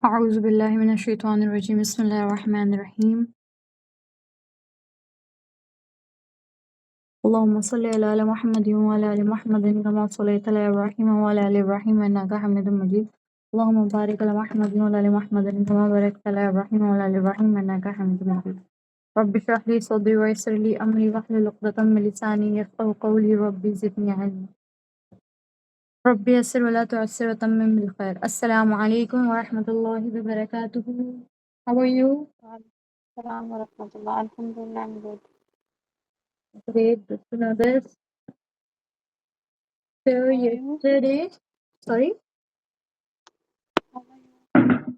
أعوذ بالله من الشيطان الرجيم بسم الله الرحمن الرحيم اللهم صل على آل محمد وعلى آل محمد كما صليت على إبراهيم وعلى آل إبراهيم إنك حميد مجيد اللهم بارك على محمد وعلى آل محمد كما باركت على إبراهيم وعلى آل إبراهيم إنك حميد مجيد رب اشرح لي صدري ويسر لي أمري واحلل عقدة من لساني يفقهوا قولي ربي زدني علما ربي يسر ولا تعسر وتمم بالخير السلام عليكم ورحمة الله وبركاته. How are you? Assalamu warahmatullah. Alhamdulillah, I'm good. Great, good to know this. So How are you? yesterday, sorry, How are you?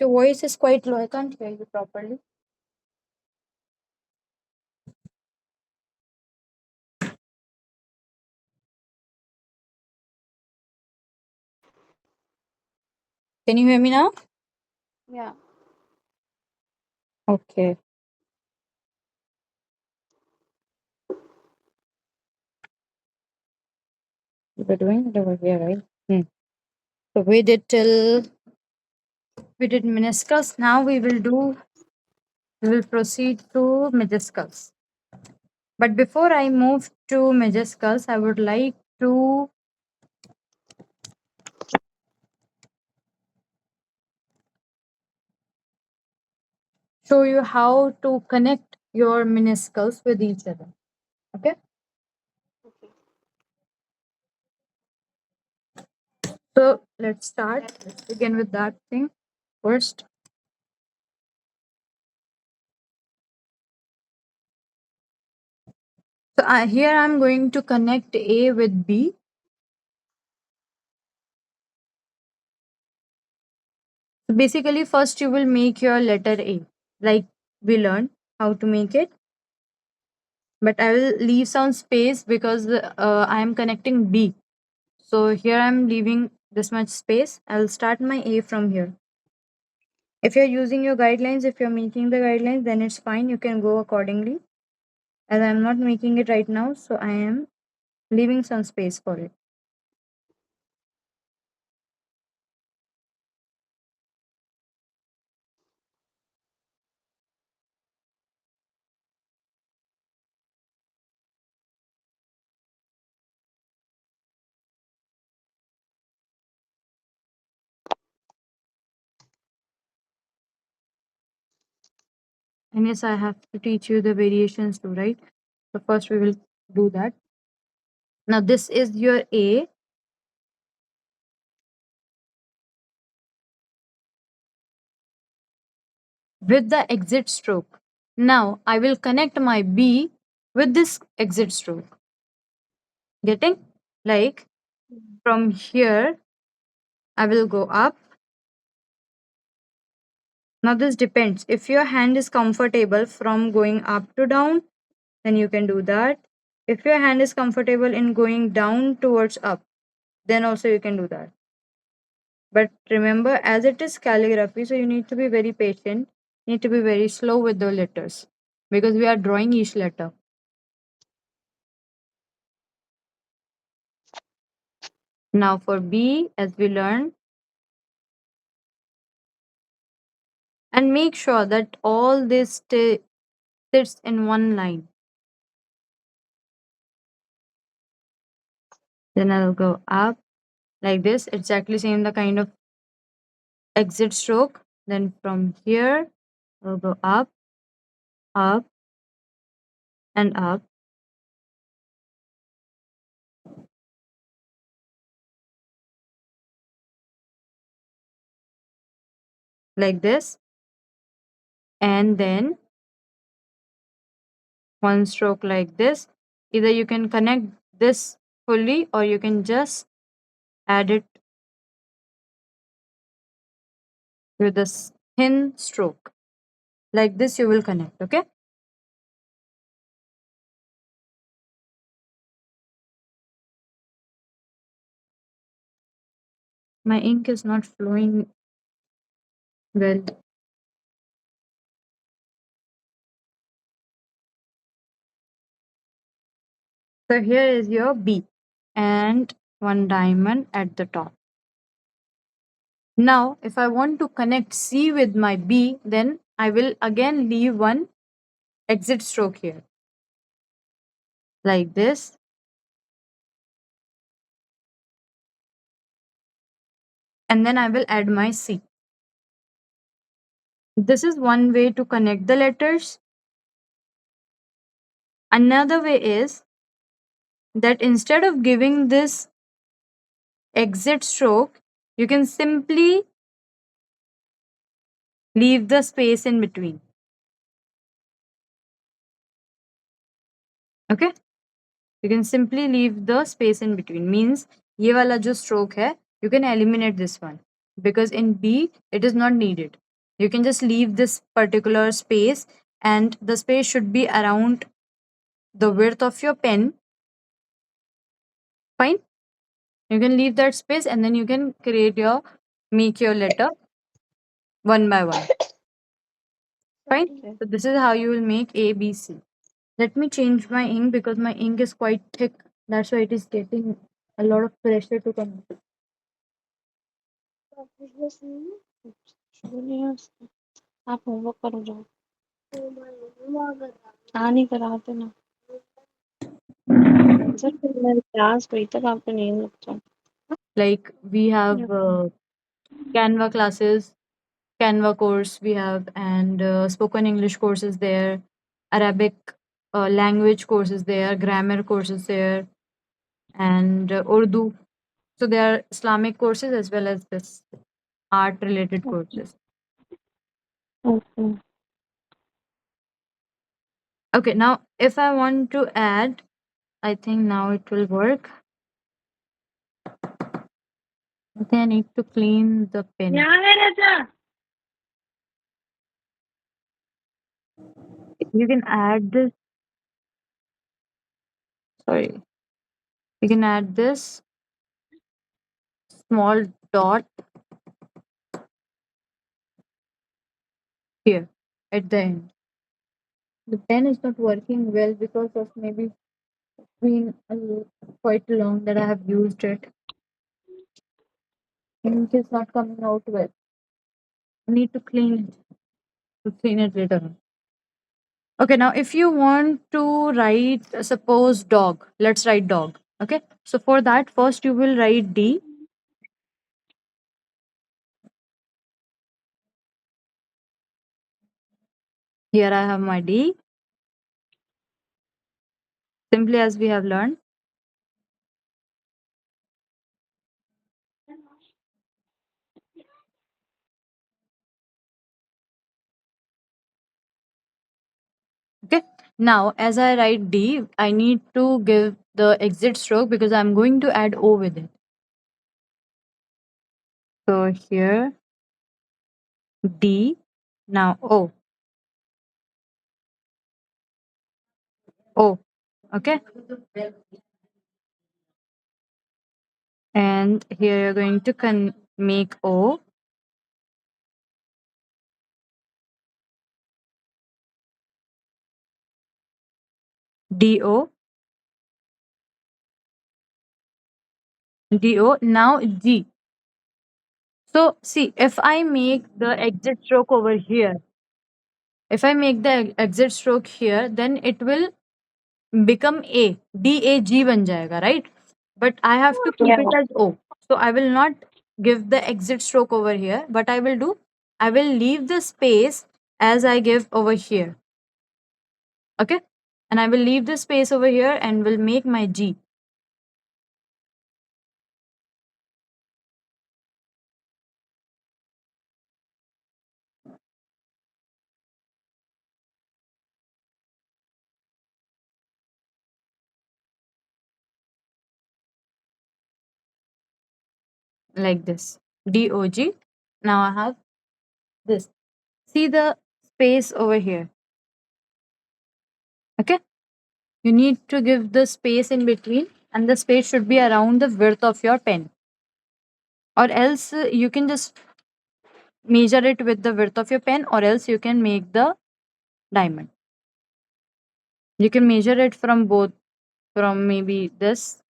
your voice is quite low. I can't hear you properly. Can you hear me now? Yeah. Okay. We were doing it over here, right? So we did meniscus. Now we will proceed to meniscus. But before I move to meniscus, I would like to show you how to connect your meniscus with each other. Okay. Okay. So let's start. Let's begin with that thing first. So here I'm going to connect A with B. So basically, first you will make your letter A, like we learned how to make it. But I will leave some space because I am connecting B. So here I'm leaving this much space. I will start my A from here. If you're using your guidelines, if you're making the guidelines, then it's fine. You can go accordingly. As I'm not making it right now, so I am leaving some space for it. And yes, I have to teach you the variations too, right? So first we will do that. Now this is your A. With the exit stroke. Now I will connect my B with this exit stroke. Getting? Like from here, I will go up. Now this depends. If your hand is comfortable from going up to down, then you can do that. If your hand is comfortable in going down towards up, then also you can do that. But remember, as it is calligraphy, so you need to be very patient, need to be very slow with the letters because we are drawing each letter. Now for B, as we learned, and make sure that all this sits in one line. Then I'll go up like this, exactly same the kind of exit stroke. Then from here, I'll go up, up, and up. Like this. And then one stroke like this. Either you can connect this fully or you can just add it with a thin stroke. Like this, you will connect, okay? My ink is not flowing well. So here is your B and one diamond at the top. Now, if I want to connect C with my B, then I will again leave one exit stroke here, like this. And then I will add my C. This is one way to connect the letters. Another way is that instead of giving this exit stroke, you can simply leave the space in between. Okay? You can simply leave the space in between. Means ये वाला जो stroke है, you can eliminate this one because in B it is not needed. You can just leave this particular space, and the space should be around the width of your pen. Fine. You can leave that space and then you can make your letter one by one. Fine. Okay. So this is how you will make A, B, C. Let me change my ink because my ink is quite thick. That's why it is getting a lot of pressure to come. आप homework करो जाओ हाँ नहीं कराते ना sir फिर मेरी class हुई तब आपको नहीं लगता Like we have Canva classes, Canva course we have, and spoken English courses there, Arabic language courses there, grammar courses there, and Urdu. So there are Islamic courses as well as this art related courses. Okay Okay, now if I want to add, I think now it will work. I think I need to clean the pen. यहाँ है राजा You can add this, sorry, you can add this small dot here at the end. The pen is not working well because of maybe been quite long that I have used it. Ink is not coming out well. I need to clean it later on. Okay, now if you want to write, suppose dog, let's write dog. Okay, so for that, first you will write D. Here I have my D, simply as we have learned. Okay, now as I write D, I need to give the exit stroke because I'm going to add O with it. So here D, now O. O. Okay, and here you're going to make O, D O, D O. Now G. So see, if I make the exit stroke over here, if I make the exit stroke here, then it will become A. D A G ban jayega, right? But I have to keep या it as O. So I will not give the exit stroke over here. What I will do, I will leave the space as I give over here. Okay? And I will leave the space over here and will make my G. Like this. D O G. Now I have this. See the space over here. Okay? You need to give the space in between, and the space should be around the width of your pen. Or else you can just measure it with the width of your pen, or else you can make the diamond. You can measure it from both, from maybe this.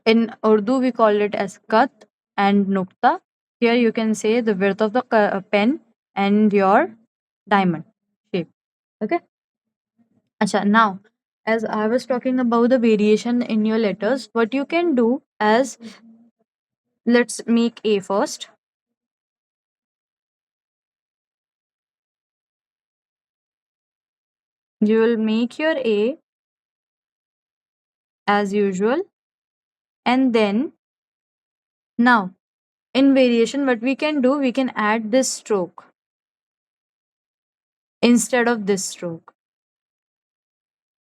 In Urdu, we call it as kat and nukta. here you can say the width of the pen and your diamond shape. Okay. Acha, now, as I was talking about the variation in your letters, what you can do as, let's make A first. You will make your A as usual, and then now in variation, what we can do, we can add this stroke instead of this stroke.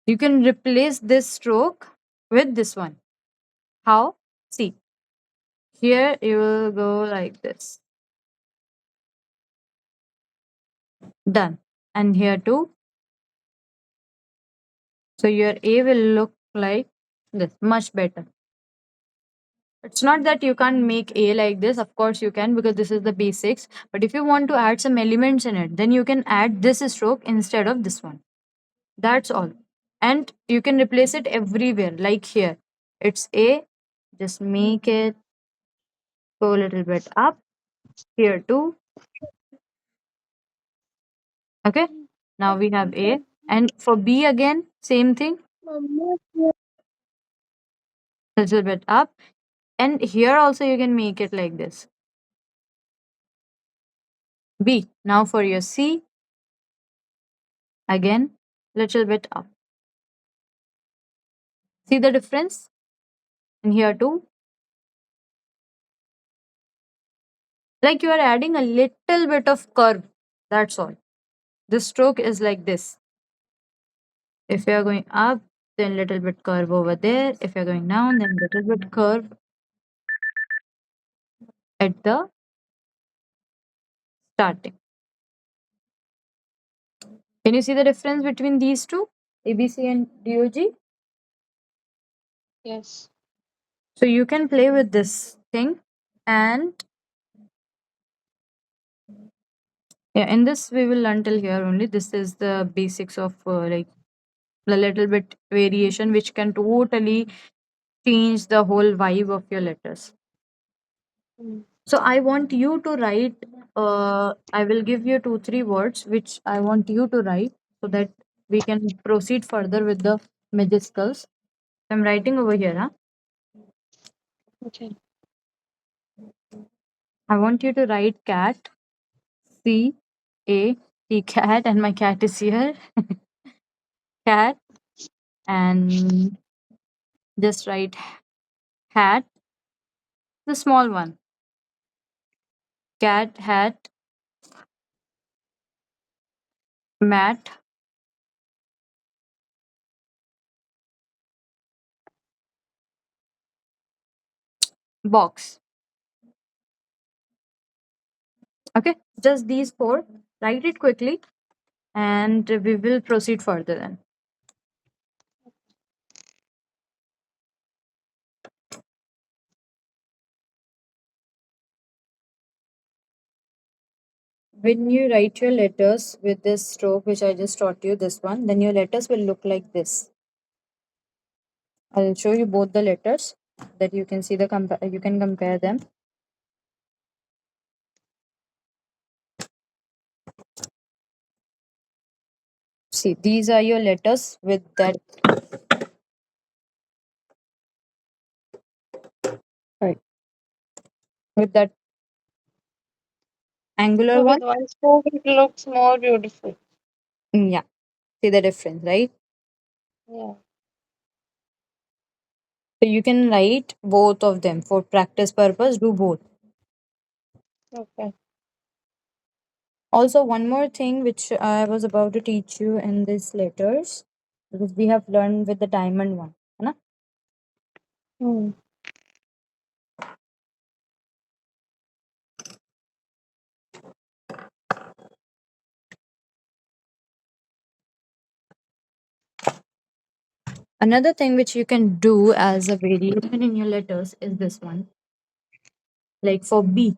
You can replace this stroke with this one. How? See, here you will go like this. Done. And here too. So your A will look like this, much better. It's not that you can't make A like this. Of course you can, because this is the basics. But if you want to add some elements in it, then you can add this stroke instead of this one. That's all. And you can replace it everywhere. Like here, it's A. Just make it go a little bit up. Here too. Okay. Now we have A. And for B again, same thing. Little bit up. And here also you can make it like this. B. Now for your C, again, little bit up. See the difference? And here too. Like you are adding a little bit of curve. That's all. The stroke is like this. If you are going up, then little bit curve over there. If you are going down, then little bit curve at the starting. Can you see the difference between these two? ABC and DOG? Yes. So you can play with this thing, and yeah, in this we will learn till here only. This is the basics of like the little bit variation which can totally change the whole vibe of your letters. Mm. So I want you to write, I will give you two, three words which I want you to write so that we can proceed further with the majuscules. I'm writing over here. Huh? Okay. I want you to write cat, C A T, cat, and my cat is here. Cat, and just write hat, the small one. Cat, hat, mat, box. Okay, just these four. Write it quickly, and we will proceed further then. When you write your letters with this stroke, which I just taught you, this one, then your letters will look like this. I'll show you both the letters that you can see the you can compare them. See, these are your letters with that, right, with that angular So one. with one stroke, it looks more beautiful. Yeah, see the difference, right? Yeah. So you can write both of them for practice purpose. Do both. Okay. Also, one more thing which I was about to teach you in these letters, because we have learned with the diamond one. है ना? Mm. Another thing which you can do as a variation in your letters is this one. Like for B,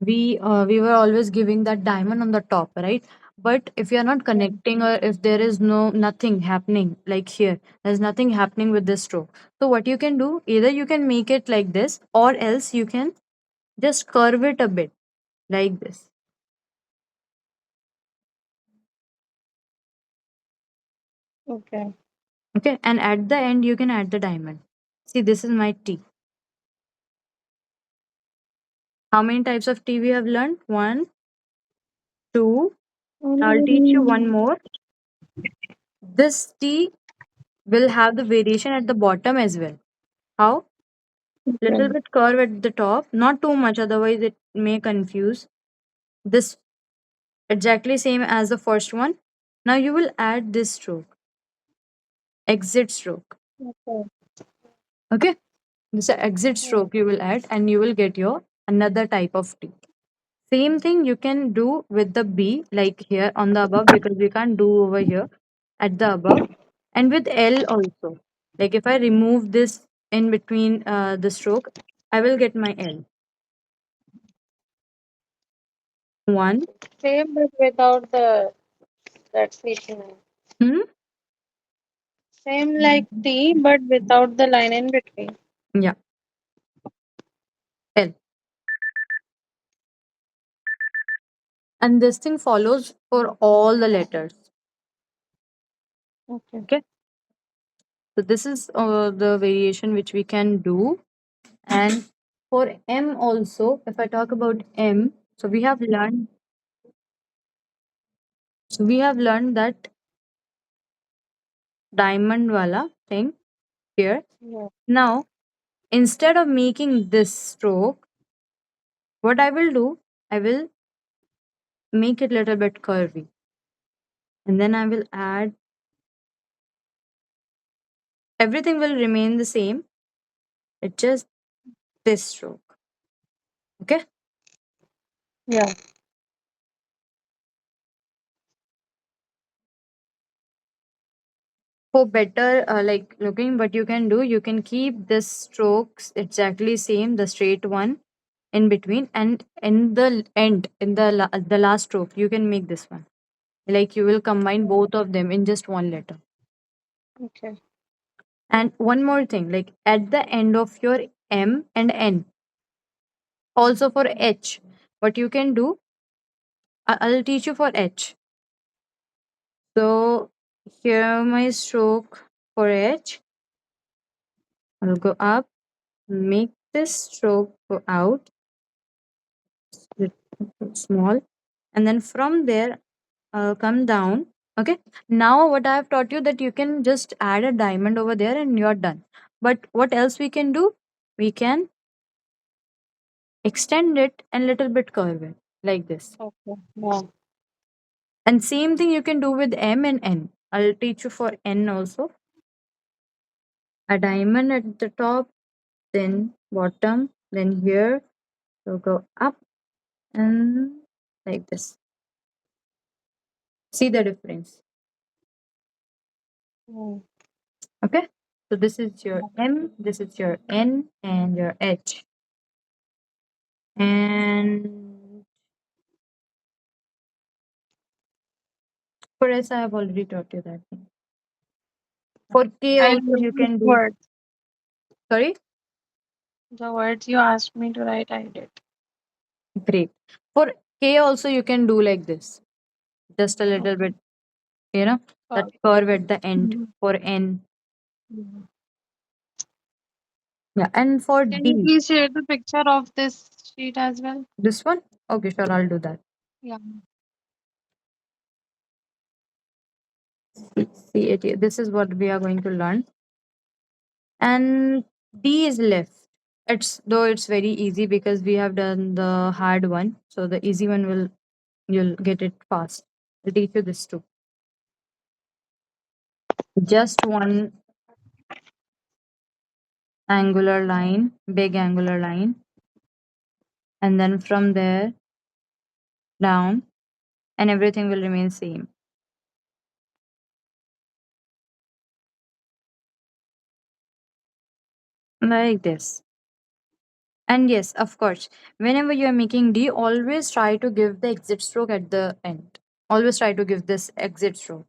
we were always giving that diamond on the top, right? But if you are not Yeah. connecting, or if there is nothing happening, like here, there's nothing happening with this stroke. So what you can do, either you can make it like this, or else you can just curve it a bit. like this. Okay. Okay, and at the end you can add the diamond. See, this is my T. How many types of T we have learned? One, two. I'll teach you one Mm, more. This T will have the variation at the bottom as well. How? Little okay. bit curve at the top, not too much, otherwise it may confuse. This exactly same as the first one. Now you will add this stroke, exit stroke. Okay. Okay, this exit Yeah. stroke you will add, and you will get your another type of T. Same thing you can do with the B, like here on the above, because we can't do over here at the above, and with L also. Like if I remove this in between the stroke, I will get my L. One. Same but without the that sequence. Hmm? Same like T but without the line in between. Yeah, L. And this thing follows for all the letters. Okay. Okay. So this is the variation which we can do. And for M also, if I talk about M, so we have learned that diamond wala thing here. Yeah. Now, instead of making this stroke, what I will do, I will make it little bit curvy. And then I will add, everything will remain the same. It's just this stroke. Okay. Yeah. For better like looking, what you can do, you can keep this strokes exactly same, the straight one in between, and in the end, in the last stroke, you can make this one. Like you will combine Yeah. both of them in just one letter. Okay. And one more thing, like at the end of your M and N, also for H, what you can do, I'll teach you for H. So here my stroke for H. I'll go up, make this stroke go out, little small, and then from there I'll come down. Okay. Now what I have taught you, that you can just add a diamond over there and you're done. But what else we can do? We can extend it and little bit curve it like this. Okay. Yeah. And same thing you can do with M and N. I'll teach you for N also. A diamond at the top, then bottom, then here. So go up and like this. See the difference. Mm. Okay. So this is your M, this is your N, and your H. And for S, I have already taught you that thing. For K I also wrote you the can do. words. Sorry? The words you asked me to write, I did. Great. For K also you can do like this. Just a little Okay. bit, you know, that Got it. curve at the end Mhm. for N. Mhm. Yeah. And for Can you D, please share the picture of this sheet as well? this one? Okay, sure, I'll do that. Yeah. See it here. This is what we are going to learn. And D is left. It's though it's very easy because we have done the hard one. So the easy one will, you'll get it fast. I'll teach you this too. Just one angular line, big angular line, and then from there down, and everything will remain same like this. And yes, of course, whenever you are making D, always try to give the exit stroke at the end. Always try to give this exit stroke.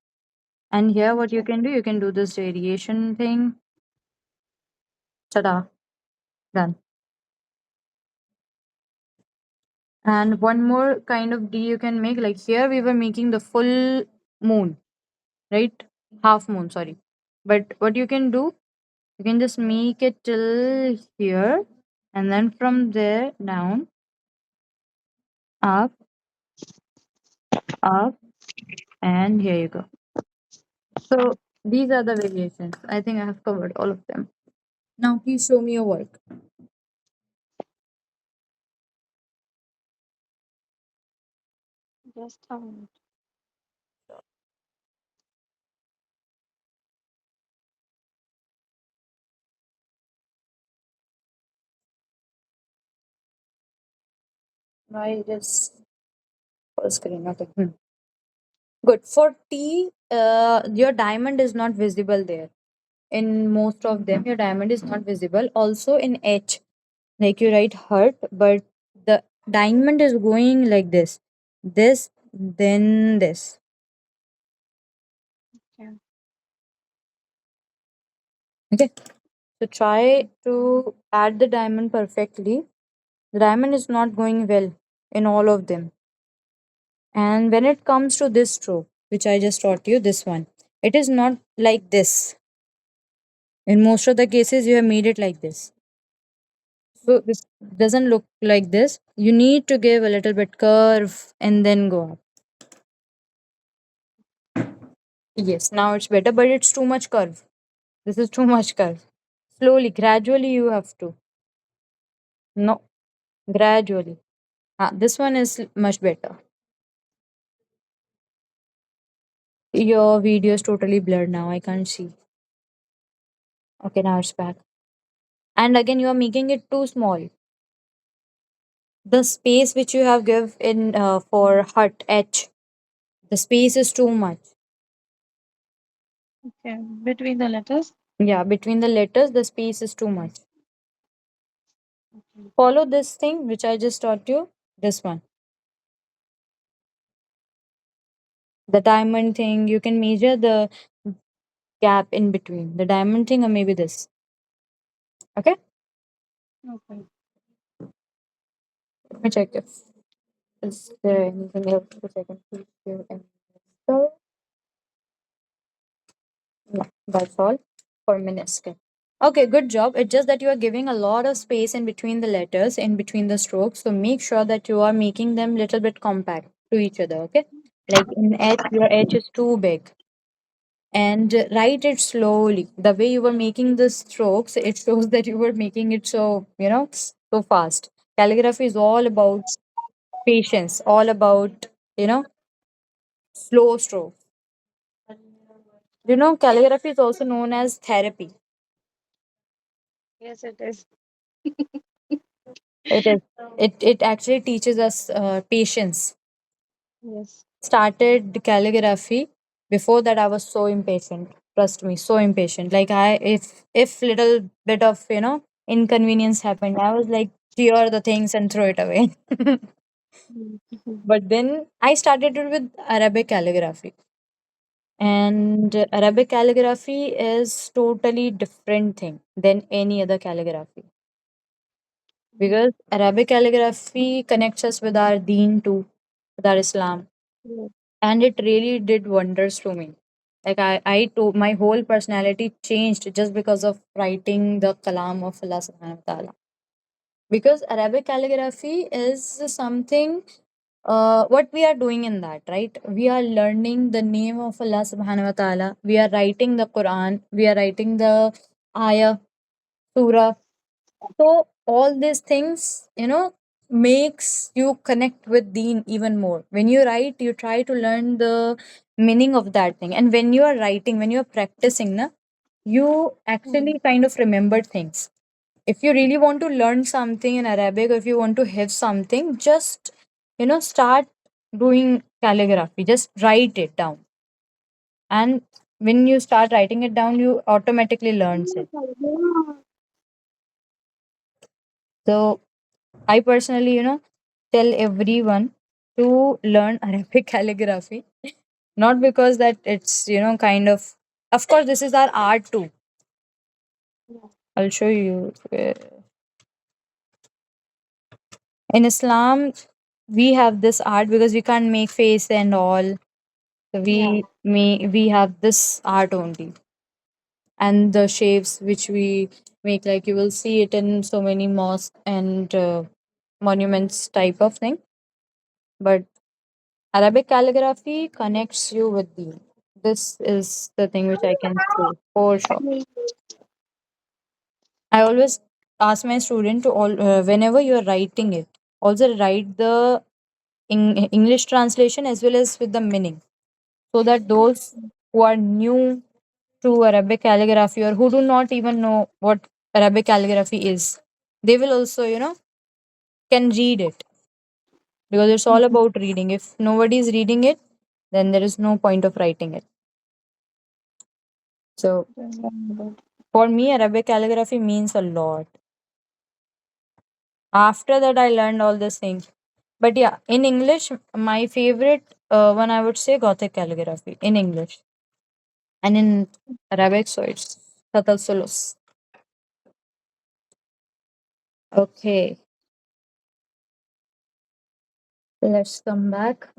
And here, what you Okay. can do, you can do this radiation thing. Ta-da, done. And one more kind of D you can make, like here we were making the full moon, right? Half moon, sorry. But what you can do, you can just make it till here, and then from there down, up, up, and here you go. So these are the variations. I think I have covered all of them. Now please show me your work. Just a minute. Why this full screen? Okay. Good. For T, your diamond is not visible there. In most of them, your diamond is not visible. Also in H, like you write heart, but the diamond is going like this, then this. Okay. Okay. So try to add the diamond perfectly. The diamond is not going well in all of them. And when it comes to this stroke, which I just taught you, this one, it is not like this. In most of the cases, you have made it like this. So this doesn't look like this. You need to give a little bit curve and then go up. Yes, now it's better, but it's too much curve. This is too much curve. Slowly, gradually, you have to. No, gradually. This one is much better. Your video is totally blurred now. I can't see. Okay, now it's back. And again, you are making it too small. The space which you have give in for hut H, the space is too much. Okay. Between the letters. Yeah, between the letters, the space is too much. Okay. Follow this thing which I just taught you. This one, the diamond thing. You can measure the gap in between the diamond thing, or maybe this. Okay, Okay. let me check if is there anything else which I can teach you. So, no, that's all for minuscule. Okay, good job. It's just that you are giving a lot of space in between the letters, in between the strokes. So make sure that you are making them little bit compact to each other. Okay, like in H, your H is too big, and write it slowly. The way you were making the strokes, it shows that you were making it so, so fast. Calligraphy is all about patience, all about, slow strokes. Calligraphy is also known as therapy. Yes, it is. It is. It actually teaches us patience. Yes. Started calligraphy. Before that, I was so impatient. Trust me, so impatient. Like if little bit of inconvenience happened, I was like tear the things and throw it away. Mhm. But then I started it with Arabic calligraphy, and Arabic calligraphy is totally different thing than any other calligraphy, because Arabic calligraphy connects us with our Deen too, with our Islam, Yes. and it really did wonders to me. Like my whole personality changed just because of writing the kalam of Allah subhanahu wa ta'ala. Because Arabic calligraphy is something, what we are doing in that, right? We are learning the name of Allah subhanahu wa ta'ala. We are writing the Quran. We are writing the ayah, surah. So all these things, makes you connect with Deen even more. When you write, you try to learn the meaning of that thing. And when you are writing, when you are practicing, you Mm. actually kind of remember things. If you really want to learn something in Arabic, or if you want to have something, just start doing calligraphy. Just write it down. And when you start writing it down, you automatically learn it. So I personally, tell everyone to learn Arabic calligraphy. Not because that it's, of course, this is our art too. Yeah. I'll show you. In Islam, we have this art because we can't make face and all. So Yeah. we have this art only, and the shapes which we make, like you will see it in so many mosques and monuments type of thing. But Arabic calligraphy connects you with the. This is the thing which I can say for sure. I always ask my student to all whenever you are writing it, also write the English translation as well as with the meaning, so that those who are new to Arabic calligraphy or who do not even know what Arabic calligraphy is, they will also can read it, because it's all Mhm. about reading. If nobody is reading it, then there is no point of writing it. So That's very good. for me, Arabic calligraphy means a lot. After that, I learned all these things. But yeah, in English, my favorite one I would say Gothic calligraphy in English, and in Arabic, so it's Tatalsulus. Okay, let's come back.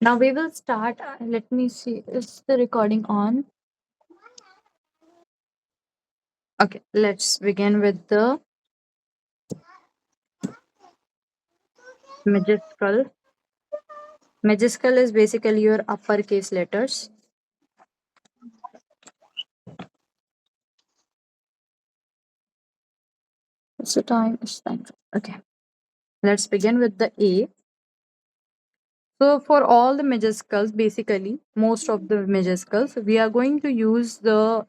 Now we will start. Let me see. Is the recording on? Okay, let's begin with the majuscule. Majuscule is basically your uppercase letters. What's the time? It's time. Okay, let's begin with the A. So for all the majuscules, basically most of the majuscules, we are going to use the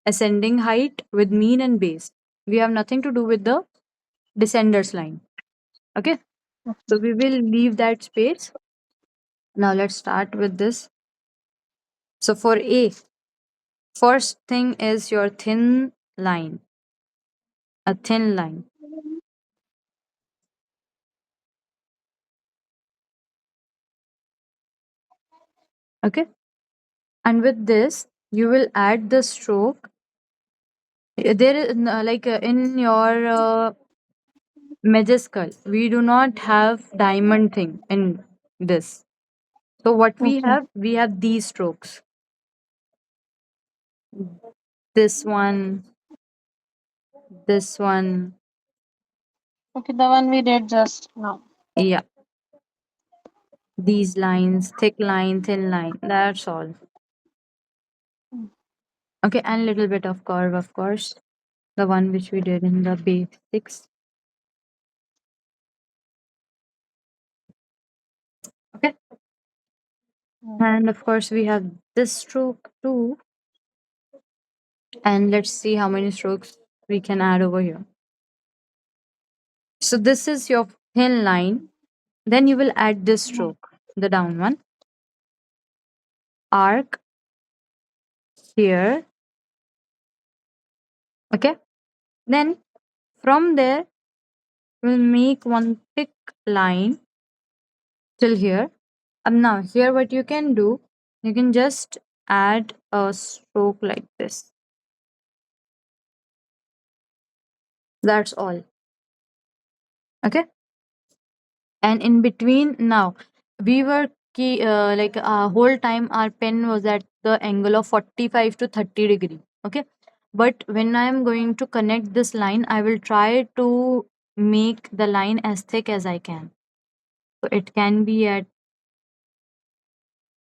ascending height with mean and base. We have nothing to do with the descenders line. Okay, so we will leave that space. Now let's start with this. So for A, first thing is your thin line, a thin line. Okay, and with this, you will add the stroke. There is in your majuscule, we do not have diamond thing in this. So what Okay. we have these strokes. This one, this one, Okay, the one we did just now. yeah. These lines, thick line, thin line. That's all. Mm. Okay, and little bit of curve, of course. The one which we did in the basics. Okay, Mm. and of course we have this stroke too. And let's see how many strokes we can add over here. So this is your thin line. Then you will add this Mm. stroke, the down one. Arc here. Okay. Then from there, we'll make one thick line till here. And now here what you can do, you can just add a stroke like this. That's all. Okay. And in between now, we were whole time our pen was at the angle of 45 to 30 degree. Okay. But when I am going to connect this line, I will try to make the line as thick as I can. So it can be at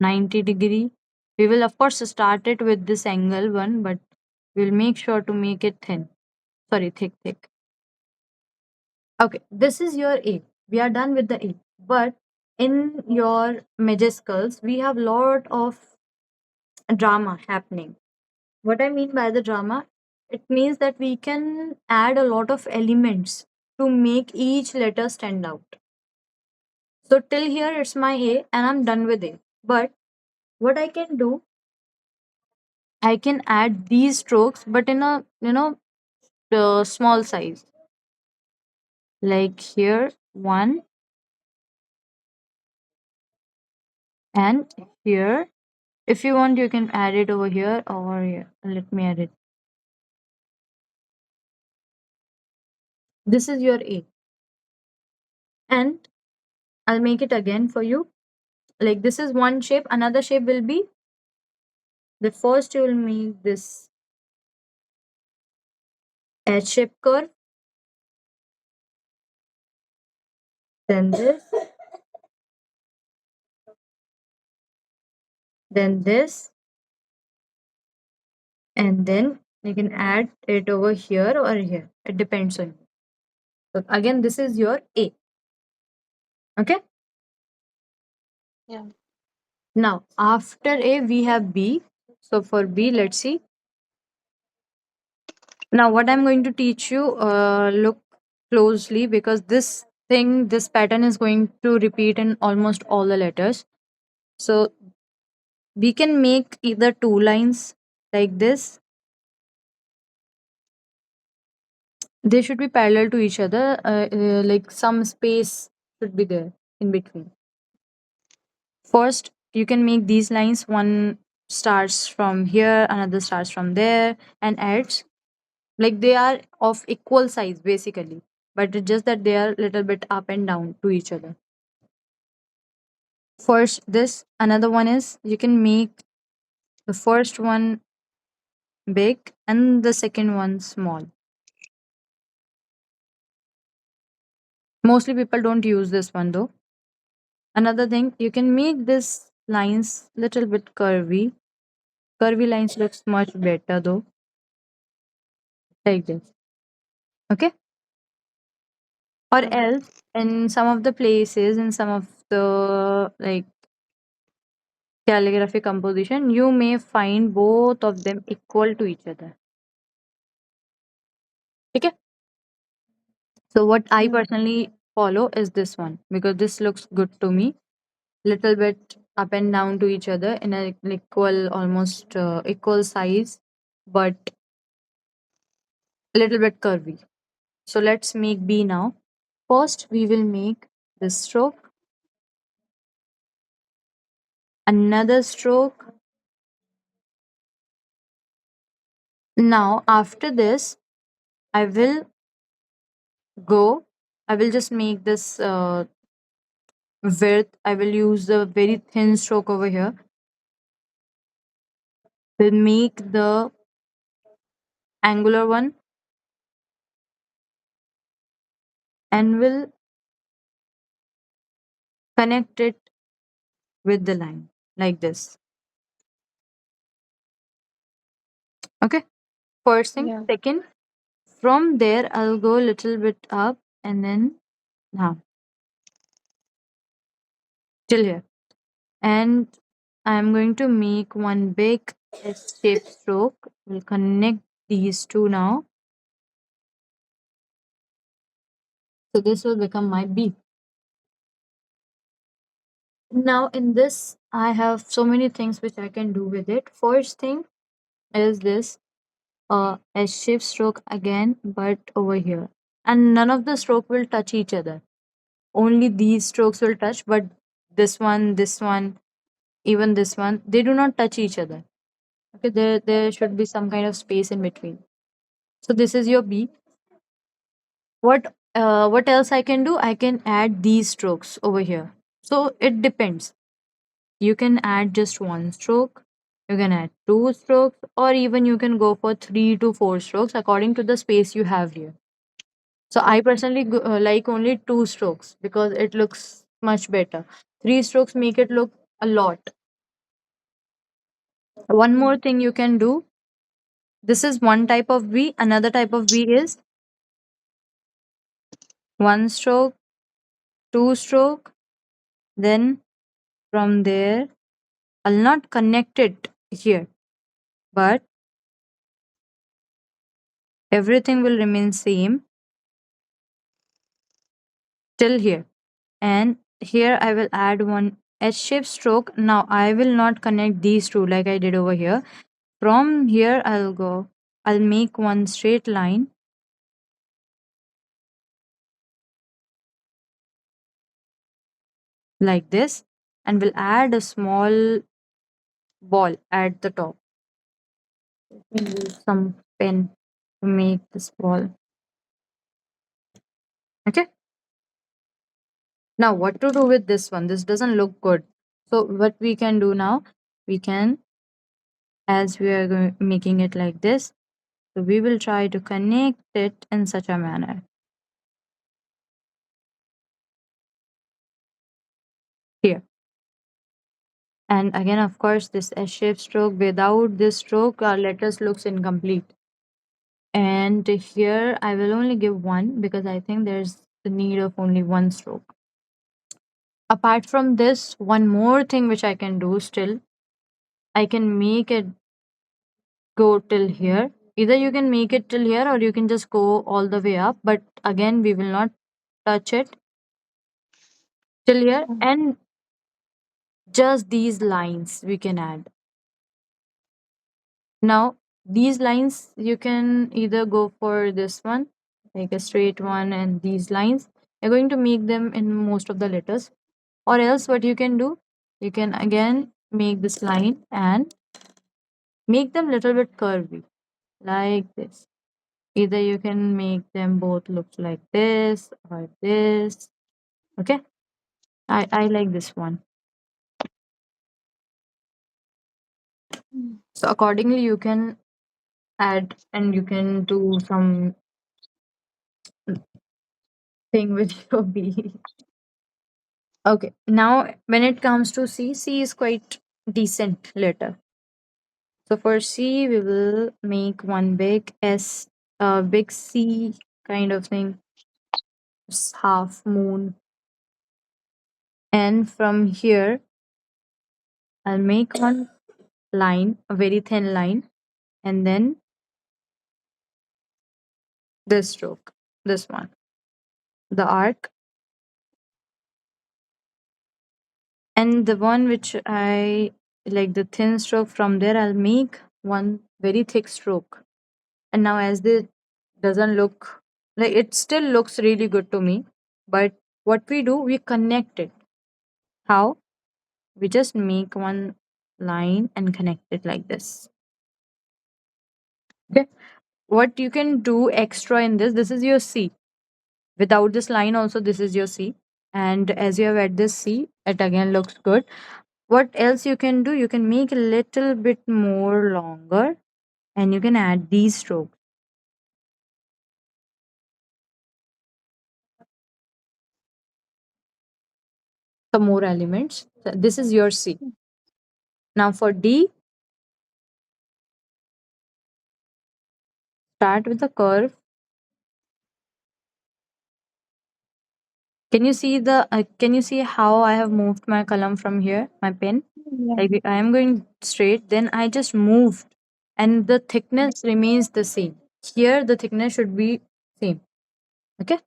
90 degree. We will of course start it with this angle one, but we'll make sure to make it thin. Sorry, thick. Okay, this is your A. We are done with the A. But in your majuscules, we have lot of drama happening. What I mean by the drama, it means that we can add a lot of elements to make each letter stand out. So till here it's my A and I'm done with it. But what I can do, I can add these strokes, but in a small size. Like here, one, and here. If you want, you can add it over here or here. Let me add it. This is your A. And I'll make it again for you. Like this is one shape, another shape will be, the first you will make this H shape curve, then this, then this, and then you can add it over here or here. It depends on you. So again, this is your A. Okay. Yeah. Now after A we have B. So for B, let's see. Now what I'm going to teach you, look closely, because this pattern is going to repeat in almost all the letters. So we can make either two lines like this. They should be parallel to each other, like some space should be there in between. First, you can make these lines. One starts from here, another starts from there, and adds. Like they are of equal size basically, but it's just that they are a little bit up and down to each other. First, this another one is you can make the first one big and the second one small. Mostly people don't use this one though. Another thing, you can make this lines little bit curvy. Curvy lines looks much better though, like this. Okay. Or Mm. else, in some of the places, in some of the like calligraphy composition, you may find both of them equal to each other. Okay. So what I Mm. personally follow is this one because this looks good to me. Little bit up and down to each other in a equal, almost equal size, but a little bit curvy. So let's make B now. First, we will make this stroke, another stroke. Now, after this, I will go. I will just make this width. I will use the very thin stroke over here. Will make the angular one and will connect it with the line like this. Okay. First thing. Yeah. Second, from there, I'll go a little bit up and then now till here. And I'm going to make one big S-shaped stroke. We'll connect these two now. So this will become my B. Now in this, I have so many things which I can do with it. First thing is this S-shaped stroke again, but over here. And none of the stroke will touch each other. Only these strokes will touch, but this one, even this one, they do not touch each other. Okay, there should be some kind of space in between. So this is your B. What else I can do? I can add these strokes over here. So it depends. You can add just one stroke, you can add two strokes, or even you can go for 3 to 4 strokes according to the space you have here. So I personally like only 2 strokes because it looks much better. 3 strokes make it look a lot. One more Mm. thing you can do, this is one type of V, another type of V is one stroke, 2 stroke, then from there I'll not connect it here, but everything will remain same till here. And here I will add one H-shaped stroke. Now I will not connect these two like I did over here. From here I'll make one straight line like this and will add a small ball at the top. Let me use some pen to make this ball. Okay. Now, what to do with this one? This doesn't look good. So, what we can do now, we can, as we are making it like this, so we will try to connect it in such a manner here. And again, of course, this S-shaped stroke, without this stroke, our letters looks incomplete. And here I will only give one because I think there's the need of only one stroke. Apart from this, one more thing which I can do still, I can make it go till here. Either you can make it till here or you can just go all the way up. But again, we will not touch it till here. And just these lines we can add. Now, these lines, you can either go for this one, like a straight one, and these lines. You're going to make them in most of the letters. Or else, what you can do, you can again make this line and make them little bit curvy, like this. Either you can make them both look like this or this. Okay, I like this one. So accordingly, you can add and you can do some thing with your B. Okay, now when it comes to C, C is quite decent letter. So for C, we will make one big S, big C kind of thing, half moon. And from here, I'll make one line, a very thin line, and then this stroke, this one, the arc. And the one which I like, the thin stroke, from there, I'll make one very thick stroke. And now, as this doesn't look like, it still looks really good to me, but what we do, we connect it. How? We just make one line and connect it like this. Okay. What you can do extra in this is your C. Without this line, also, this is your C. And as you have add this C, it again looks good. What else you can do? You can make a little bit more longer and you can add these strokes, some more elements. So this is your C. Now for D, start with the curve. Can you see the? Can you see how I have moved my column from here? My pen. Yeah. Like I am going straight. Then I just moved, and the thickness remains the same. Here the thickness should be same. Okay.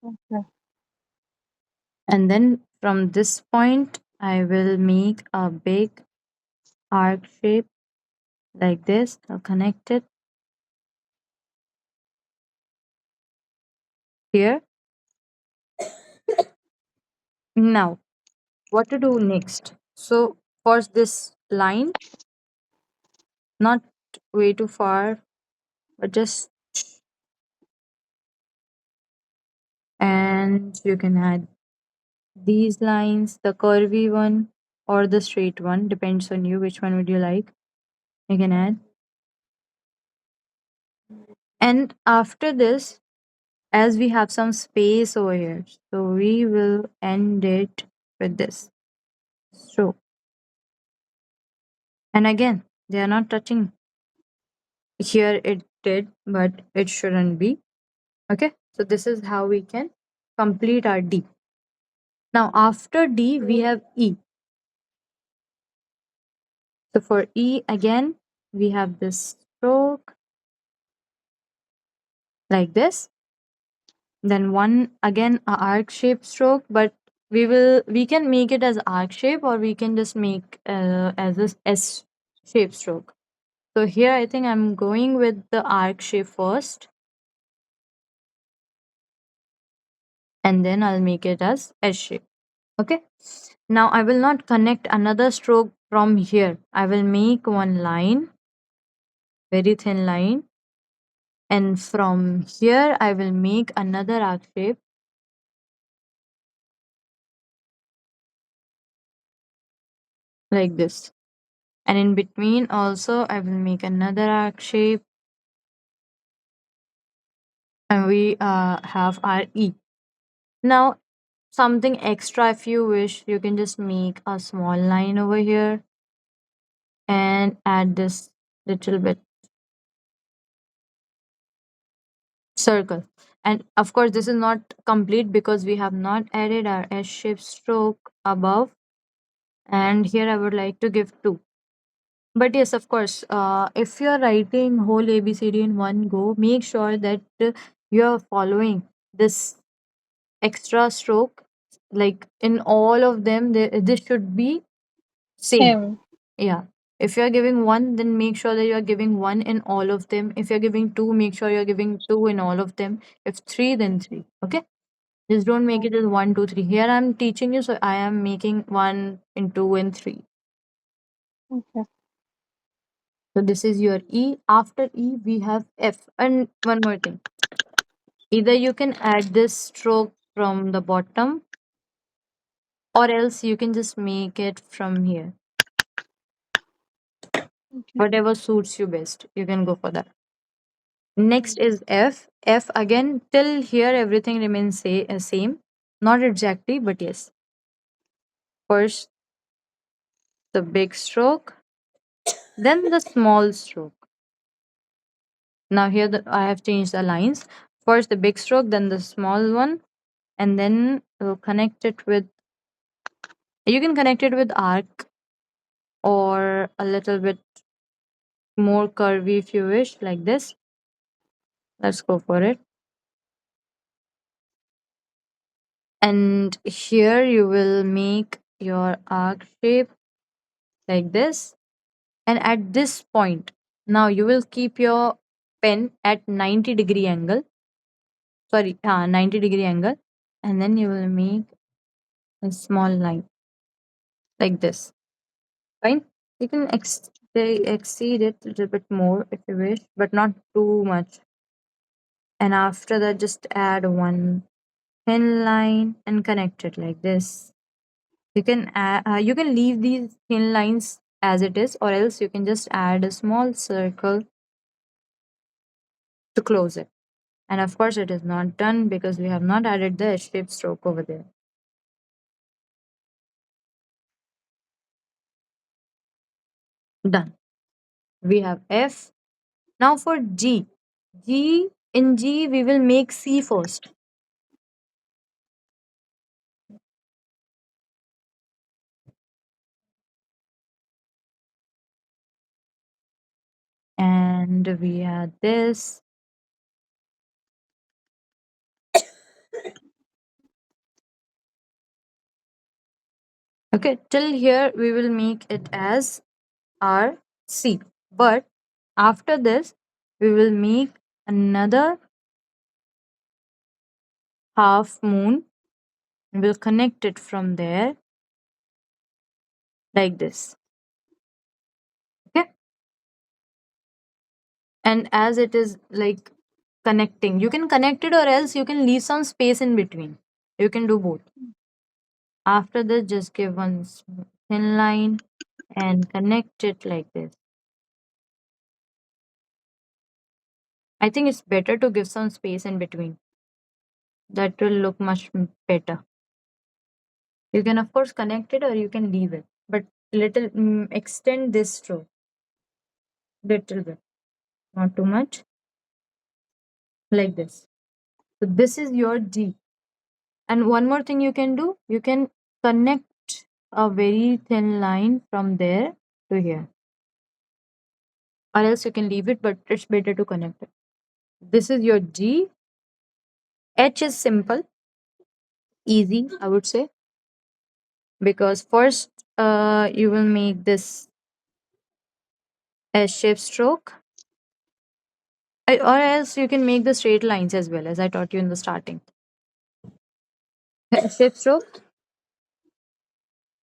Okay. And then from this point, I will make a big arc shape like this. I'll connect it here. Now, what to do next? So, for this line, not way too far, but just, and you can add these lines, the curvy one or the straight one, depends on you which one would you like. You can add. And after this, as we have some space over here, so we will end it with this stroke. And again, they are not touching. Here it did, but it shouldn't be. Okay, so this is how we can complete our D. Now, after D, we have E. So for E, again, we have this stroke like this. Then one again a arc shape stroke, but we can make it as arc shape or we can just make as this S shape stroke. So here I think I'm going with the arc shape first, and then I'll make it as S shape. Okay. Now I will not connect another stroke from here. I will make one line, very thin line, and from here I will make another arc shape like this. And in between also I will make another arc shape, and we have our E. Now something extra, if you wish, you can just make a small line over here and add this little bit circle. And of course this is not complete because we have not added our S shape stroke above, and here I would like to give 2. But yes, of course, if you're writing whole ABCD in one go, make sure that you're following this extra stroke. Like in all of them, this should be same. Same. Yeah. If you're giving 1, then make sure that you're giving 1 in all of them. If you're giving 2, make sure you're giving 2 in all of them. If 3, then 3. Okay. Just don't make it as 1, 2, 3. Here I'm teaching you, so I am making 1 in 2 and 3. Okay. So this is your E. After E, we have F. And one more thing. Either you can add this stroke from the bottom, or else you can just make it from here. Okay. Whatever suits you best, you can go for that. Next is F. F again, till here everything remains same. Not exactly, but yes. First the big stroke, then the small stroke. Now here I have changed the lines. First the big stroke, then the small one, and then we'll connect it with, you can connect it with arc or a little bit more curvy if you wish, like this. Let's go for it. And here you will make your arc shape like this. And at this point, now you will keep your pen at 90-degree angle. Sorry, 90-degree angle. And then you will make a small line like this. Fine. You can exceed it a little bit more if you wish, but not too much. And after that, just add one thin line and connect it like this. You can leave these thin lines as it is, or else you can just add a small circle to close it. And of course, it is not done because we have not added the shape stroke over there. Done. We have F. Now for G. In G, we will make C first. And we had this. Okay, till here we will make it as our C. But after this, we will make another half moon. We'll connect it from there like this. Okay. And as it is like connecting, you can connect it or else you can leave some space in between. You can do both. After this, just give one thin line and connect it like this. I think it's better to give some space in between. That will look much better. You can of course connect it or you can leave it, but little extend this stroke little bit, not too much, like this. So this is your G. And one more thing you can do, you can connect a very thin line from there to here, or else you can leave it, but it's better to connect it. This is your G. H is simple, easy, I would say, because first you will make this S shape stroke. Or else you can make the straight lines as well, as I taught you in the starting. S shape stroke,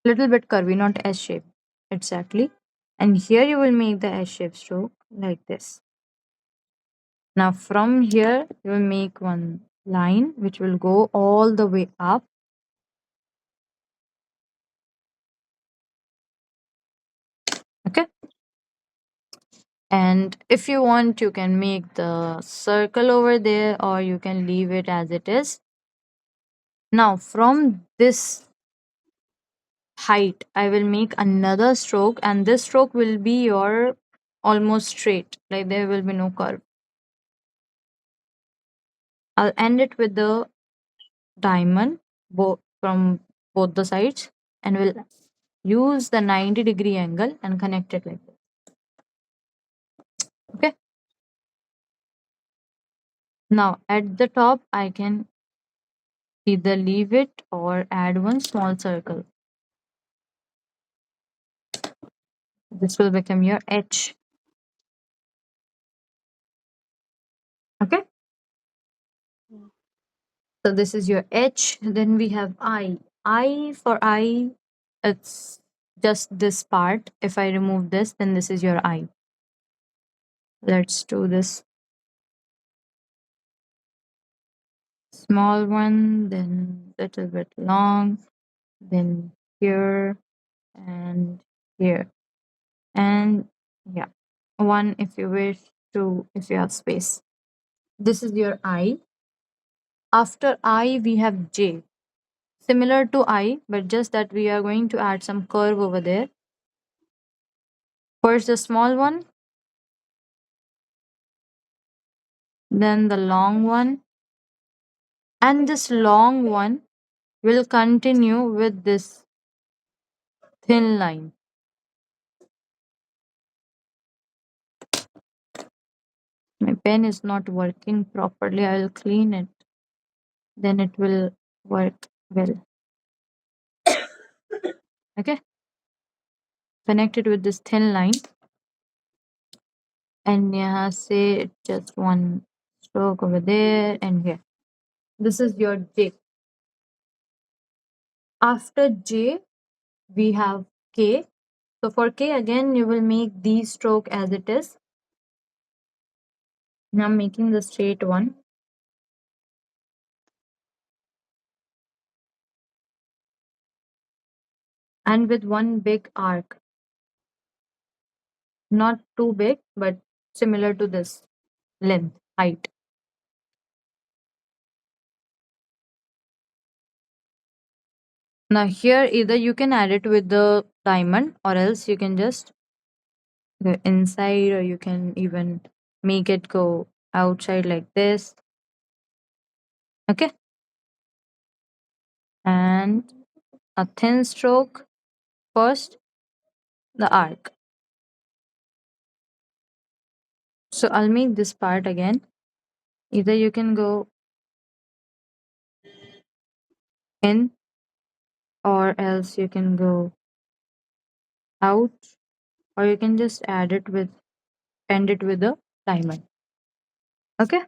little bit curvy, not S shape exactly. And here you will make the S shape stroke like this. Now from here you will make one line which will go all the way up. Okay. And if you want, you can make the circle over there or you can leave it as it is. Now, from this height, I will make another stroke, and this stroke will be your almost straight, like there will be no curve. I'll end it with the diamond from both the sides, and we'll use the 90-degree angle and connect it like this. Okay. Now at the top, I can either leave it or add one small circle. This will become your H. Okay. So this is your H. Then we have I. I for I, it's just this part. If I remove this, then this is your I. Let's do this small one, then little bit long, then here and here. And yeah, one if you wish, two if you have space. This is your I. After I, we have J. Similar to I, but just that we are going to add some curve over there. First, the small one, then the long one, and this long one will continue with this thin line. My pen is not working properly. I will clean it, then it will work well. Okay, connect it with this thin line, and yeah, say just one stroke over there and here. This is your J. After J, we have K. So for K again, you will make the stroke as it is. Now I'm making the straight one. And with one big arc. Not too big, but similar to this length, height. Now here either you can add it with the diamond or else you can just go inside or you can even make it go outside like this. Okay. And a thin stroke first, the arc. So I'll make this part again. Either you can go in or else you can go out or you can just add it with end it with a diamond. Okay.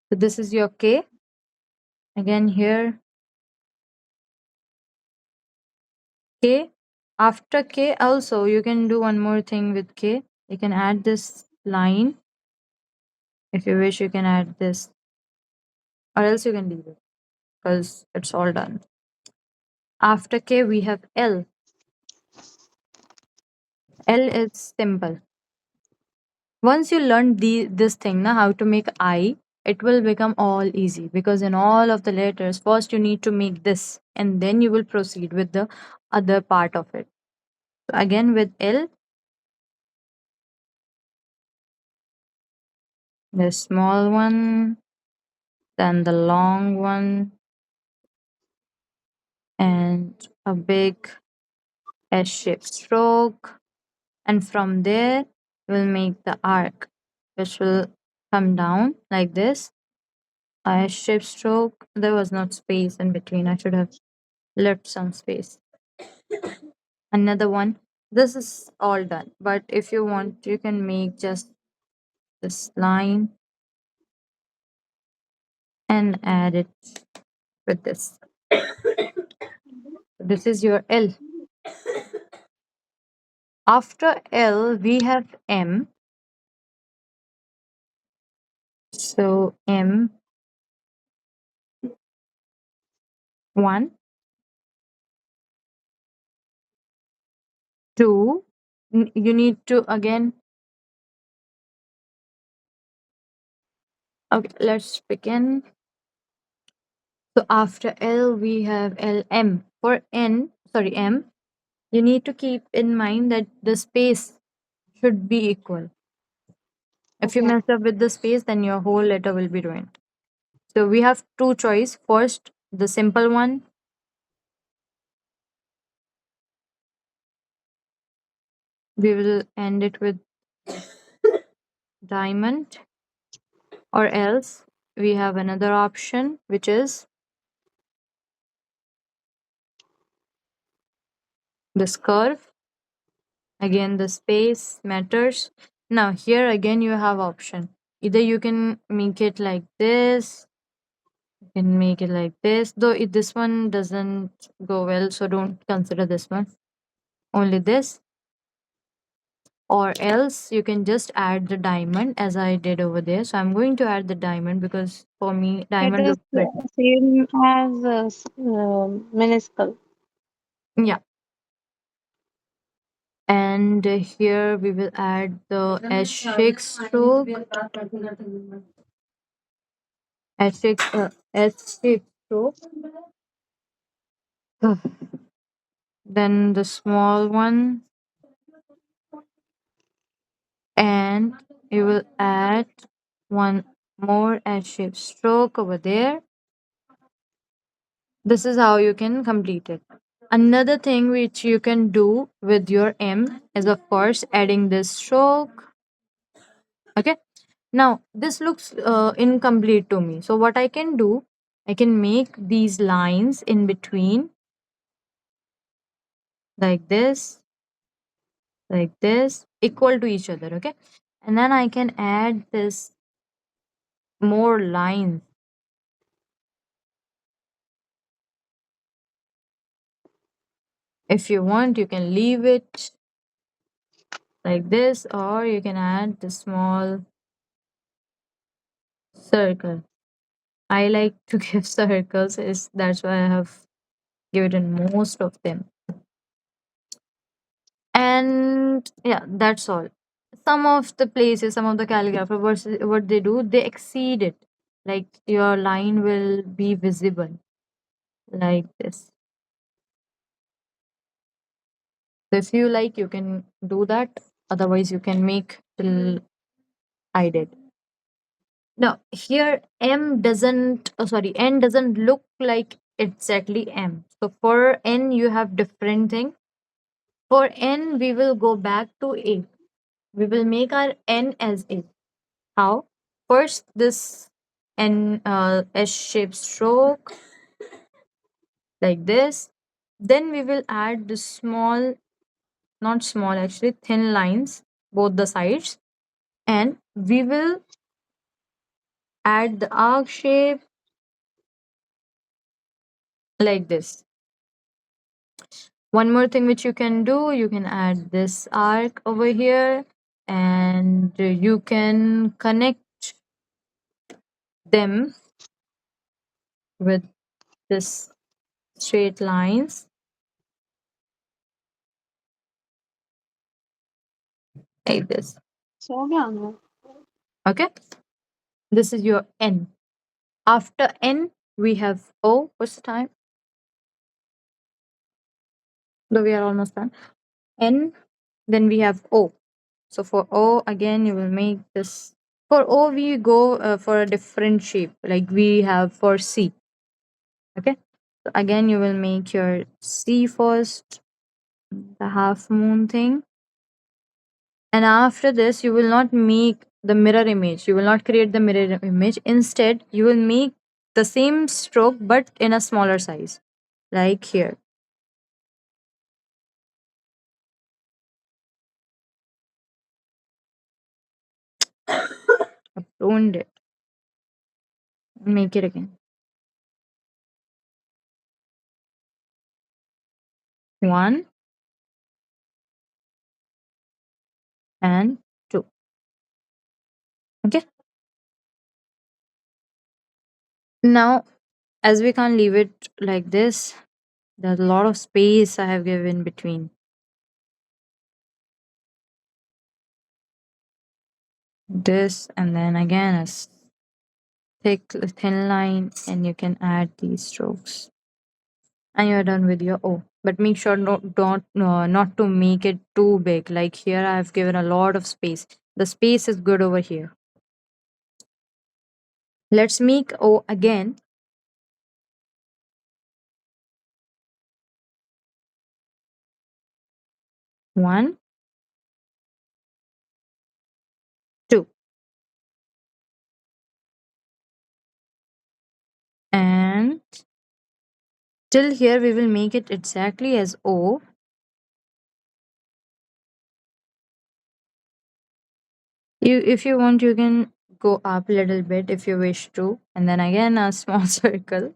So this is your K. Again here K. After K also you can do one more thing with K. You can add this line. If you wish you can add this or else you can leave it because it's all done. After K we have L. L is simple. Once you learn this thing now how to make I, it will become all easy because in all of the letters first you need to make this and then you will proceed with the other part of it. So again with L, the small one, then the long one, and a big S-shaped stroke, and from there we'll make the arc which will come down like this. A S-shaped stroke, there was not space in between, I should have left some space. Another one. This is all done, but if you want you can make just this line and add it with this. This is your L. After L we have M. So M, 1, 2, You need to again. Okay, let's begin. So after L, we have LM. For N, sorry, M, you need to keep in mind that the space should be equal. If you Okay. mess up with the space, then your whole letter will be ruined. So we have two choice. First, the simple one. We will end it with diamond, or else we have another option, which is this curve. Again, the space matters. Now here again you have option. Either you can make it like this, you can make it like this. Though this one doesn't go well, so don't consider this one. Only this. Or else you can just add the diamond as I did over there. So I'm going to add the diamond because for me It diamond is looks better. same as minuscule. Yeah. And here we will add the S6 stroke. S6 stroke. Then the small one, and you will add one more S-shaped stroke over there. This is how you can complete it. Another thing which you can do with your M is, of course, adding this stroke. Okay. Now this looks incomplete to me. So what I can do, I can make these lines in between like this, equal to each other. Okay. And then I can add this more lines. If you want, you can leave it like this, or you can add the small circle. I like to give circles, is that's why I have given most of them. And yeah, that's all. Some of the places, some of the calligrapher, what they do, they exceed it. Like your line will be visible like this. So if you like, you can do that. Otherwise, you can make till I did. Now, here M doesn't, oh, sorry, N doesn't look like exactly M. So for N, you have different thing. For N, we will go back to A. We will make our N as A. How? First, this N S-shaped stroke like this. Then we will add the small, not small actually, thin lines, both the sides. And we will add the arc shape like this. One more thing which you can do, you can add this arc over here, and you can connect them with this straight lines like this. So गया ना? Okay, this is your N. After N, we have O. What's the time? Though we are almost done. N, then we have O. So for O, again, you will make this. For O, we go for a different shape, like we have for C. Okay. So again, you will make your C first, the half moon thing. And after this, you will not make the mirror image. You will not create the mirror image. Instead, you will make the same stroke but in a smaller size, like here. I've ruined it. Make it again. One and two. Okay. Now, as we can't leave it like this, there's a lot of space I have given between. this, and then again a thick thin line, and you can add these strokes, and you're done with your O. But make sure not to make it too big. Like here, I've given a lot of space. The space is good over here. Let's make O again. One, two, and till here we will make it exactly as O. If you want, you can go up a little bit if you wish to, and then again a small circle.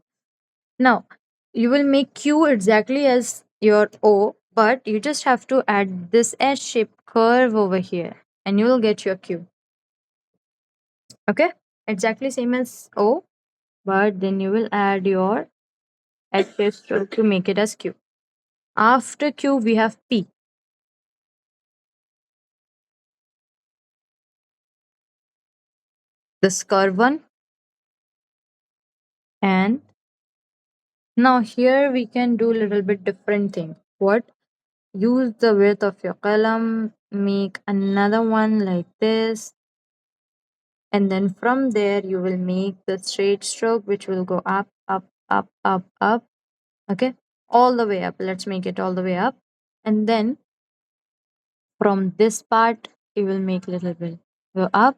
Now, you will make Q exactly as your O, but you just have to add this S-shaped curve over here, and you will get your Q. Okay? Exactly same as O, but then you will add your S-shaped stroke to make it as Q. After Q, we have P, this curve one, and now here we can do a little bit different thing. What? Use the width of your column, make another one like this, and then from there you will make the straight stroke which will go up, up, up, up, up. Okay, all the way up. Let's make it all the way up, and then from this part you will make little bit go up,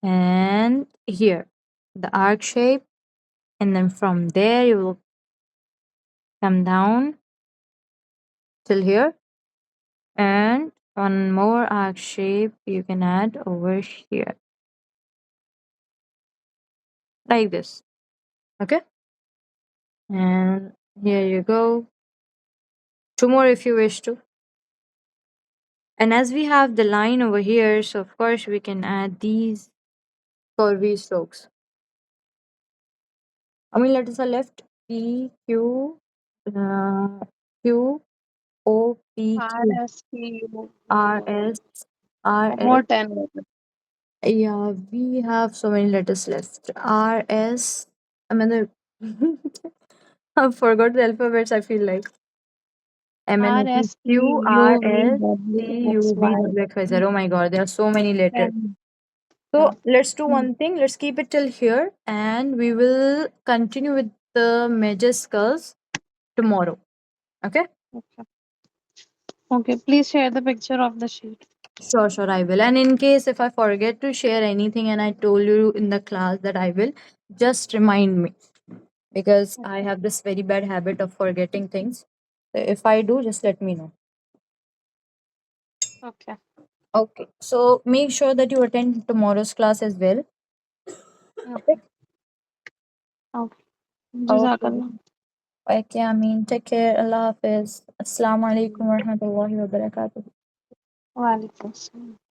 and here the arc shape, and then from there you will come down till here, and one more arc shape you can add over here like this. Okay, and here you go. Two more if you wish to. And as we have the line over here, so of course we can add these curvy strokes. How many letters are left? P, Q, uh, Q, O, P, R Q, S T U. R, S, R, One S. more 10 letters. Yeah, we have so many letters left. R, S. I mean, I forgot the alphabets, I feel like. M, N, R O, P, S T Q, R, U V S, T, W X U, V, Y. W, X, Y, Z. Oh my god, there are so many letters. 10. So Yeah. let's do Mm. one thing. Let's keep it till here, and we will continue with the major skulls tomorrow. Okay? Okay. Okay. Please share the picture of the sheet. Sure, sure, I will. And in case if I forget to share anything and I told you in the class that I will, just remind me, because I Okay. have this very bad habit of forgetting things. So if I do, just let me know. Okay. Okay. So make sure that you attend tomorrow's class as well. Okay. Okay. Okay. Okay. Jazakallah. Okay, I mean, take care. Allah Hafiz. Assalamu alaikum wa rahmatullahi wa barakatuh. Wa alaikum assalam.